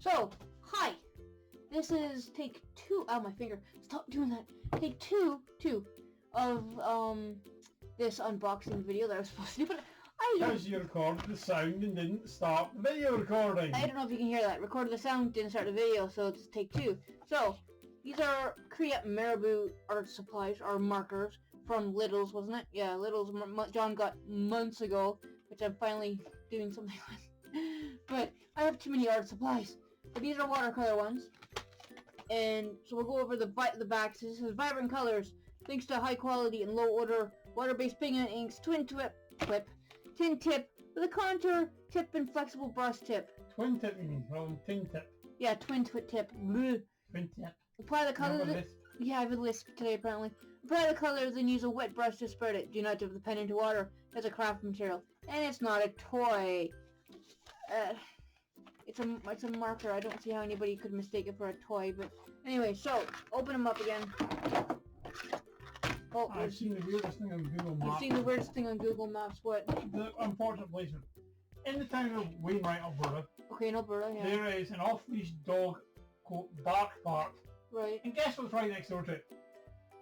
So, hi! This is take 2, ow, my finger, stop doing that, take two of, this unboxing video that I was supposed to do, but Because you recorded the sound and didn't stop the video recording. I don't know if you can hear that. Recorded the sound, didn't start the video, so it's take 2. So, these are Korea Marabou art supplies, or markers, from Lidl's, wasn't it? Yeah, Lidl's John got months ago, which I'm finally doing something with. But I have too many art supplies. But these are watercolor ones. And so we'll go over the back. So this is vibrant colors, thanks to high quality and low order water-based pigment inks, tin tip with a contour tip and flexible brush tip. Twin tip, you mean, rather than tin tip. Yeah, twin tip. Bleh. Twin tip. Apply the colors. Yeah, I have a lisp today apparently. Apply the colors and use a wet brush to spread it. Do not dip the pen into water. It's a craft material, and it's not a toy. It's a marker. I don't see how anybody could mistake it for a toy, but anyway, so open them up again. Oh, I've seen the weirdest thing on Google Maps. You've seen the weirdest thing on Google Maps. What? The unfortunate placement. In the town of Wainwright, Alberta. Okay, in Alberta, yeah. There is an off-leash dog called Bark Park. Right. And guess what's right next door to it?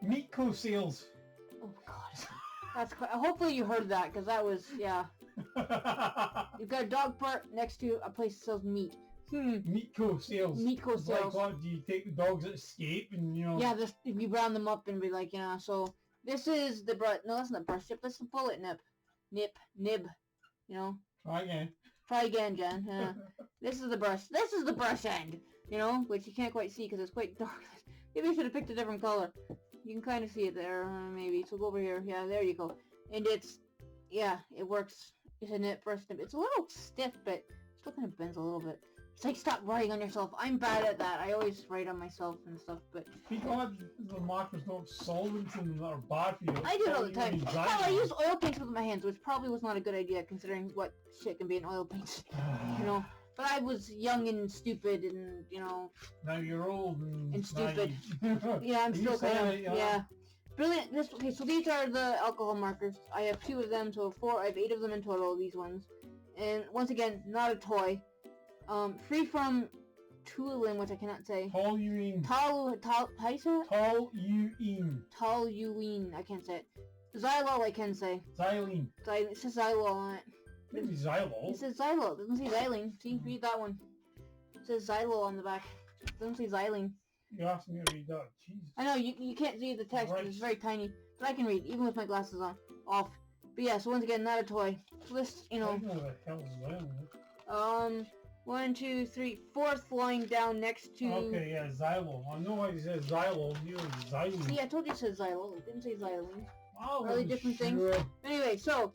Meatco sales. Oh god. That's quite, hopefully you heard that, because that was, yeah. You've got a dog park next to a place that sells meat. Meatco sales. Meatco sales. Like what, do you take the dogs that escape and, you know... Yeah, this, you round them up and be like, you know, so... This is the brush... No, that's not brush tip, that's the bullet nib. Nib. You know? Try again. Try again, Jen. This is the brush. This is the brush end! You know? Which you can't quite see because it's quite dark. Maybe I should have picked a different color. You can kind of see it there, maybe. So go over here. Yeah, there you go. And it's... Yeah, it works. It's a knit brush nib. It's a little stiff, but it still kind of bends a little bit. It's like, stop writing on yourself. I'm bad at that. I always write on myself and stuff, but... Because the markers don't have solvents in them that are bad for you. I do it all the time. Hell, I use oil paints with my hands, which probably was not a good idea considering what shit can be in oil paints. You know? But I was young and stupid and, you know... Now you're old and stupid. Yeah, I'm still kind of... Yeah. Brilliant. Okay, so these are the alcohol markers. I have 2 of them, so I have 8 of them in total, these ones. And once again, not a toy. Free from toluene, which I cannot say. Toluene. How do you say it? Toluene. Toluene. I can't say it. Xylol, I can say. Xylene. It says xylol on it. Maybe xylol. It says xylol. It doesn't say xylene. See, read that one. It says xylol on the back. It doesn't say xylene. You asked me to read that. Jesus. I know, you can't see the text because it's very tiny. But I can read, even with my glasses on. Off. But yeah, so once again, not a toy. So this, you know... I know the hell is xylol. 1, 2, 3, 4th line down next to... Okay, yeah, xylol. I know why you said xylol. You know xylene. See, I told you it said xylol. It didn't say xylene. Oh, really different things. Anyway, so,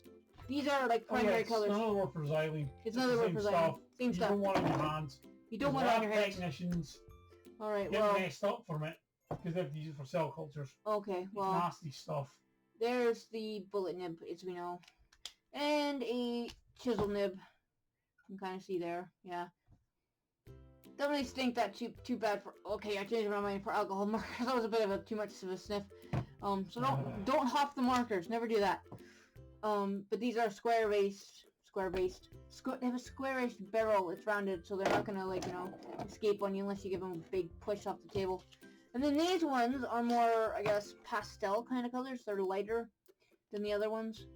these are like primary colors. It's another word for xylene. It's another word for xylene. Same stuff. You don't want it in your hands. You don't want it on your hands. Technicians Alright, get well... messed up from it because they have to use it for cell cultures. Okay, well... It's nasty stuff. There's the bullet nib, as we know. And a chisel nib. You can kind of see there, yeah. Don't really stink that too bad for... Okay, I changed my mind for alcohol markers. That was a bit of too much of a sniff. So don't huff the markers. Never do that. But these are square-based. They have a square-based barrel. It's rounded, so they're not gonna, like, you know, escape on you unless you give them a big push off the table. And then these ones are more, I guess, pastel kind of colors. They're lighter than the other ones,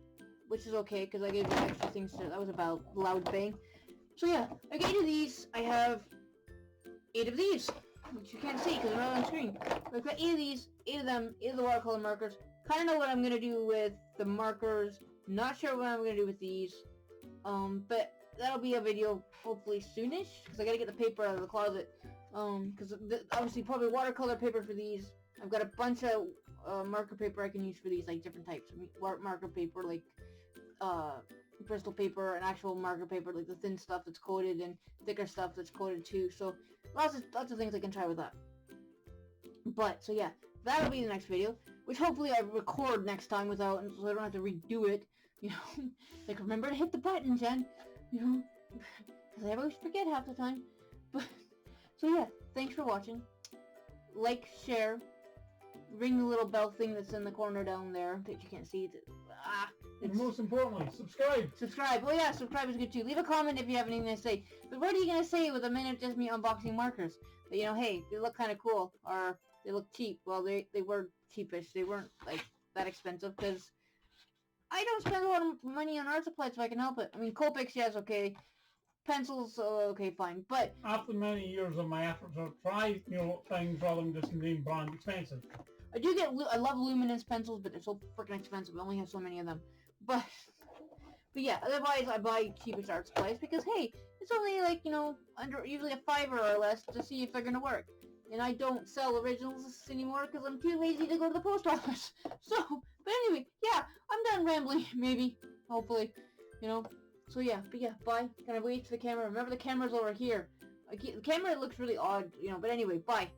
which is okay because I gave them extra things to... That was about loud bang. So yeah, I got 8 of these. I have 8 of these, which you can't see because they're not on screen. But I've got 8 of these, 8 of them, 8 of the watercolor markers. Kind of know what I'm going to do with the markers. Not sure what I'm going to do with these. But that'll be a video hopefully soonish, because I got to get the paper out of the closet. Because obviously probably watercolor paper for these. I've got a bunch of marker paper I can use for these, like different types of marker paper, like Bristol paper and actual marker paper, like the thin stuff that's coated and thicker stuff that's coated too. So lots of things I can try with that. But so yeah, that'll be the next video, which hopefully I record next time without, so I don't have to redo it. You know, like remember to hit the button, Jen. You know, because I always forget half the time. But so yeah, thanks for watching. Like, share, ring the little bell thing that's in the corner down there that you can't see. And most importantly, subscribe. Subscribe. Oh yeah, subscribe is good too. Leave a comment if you have anything to say. But what are you gonna say with a minute just me unboxing markers? That, you know, hey, they look kind of cool, or they look cheap. Well, they were cheapish. They weren't like that expensive because I don't spend a lot of money on art supplies if I can help it. I mean, Copics, yes, okay. Pencils, okay, fine. But After many years of my efforts to try things rather than just name brand expensive. I love luminous pencils, but they're so freaking expensive. I only have so many of them. But yeah, otherwise I buy cheapest art supplies because, hey, it's only like, you know, usually a $5 or less to see if they're gonna work. And I don't sell originals anymore because I'm too lazy to go to the post office. So, but anyway, yeah, I'm done rambling, maybe, hopefully, you know. So yeah, but yeah, bye. Can I wait for the camera? Remember the camera's over here. The camera looks really odd, you know, but anyway, bye.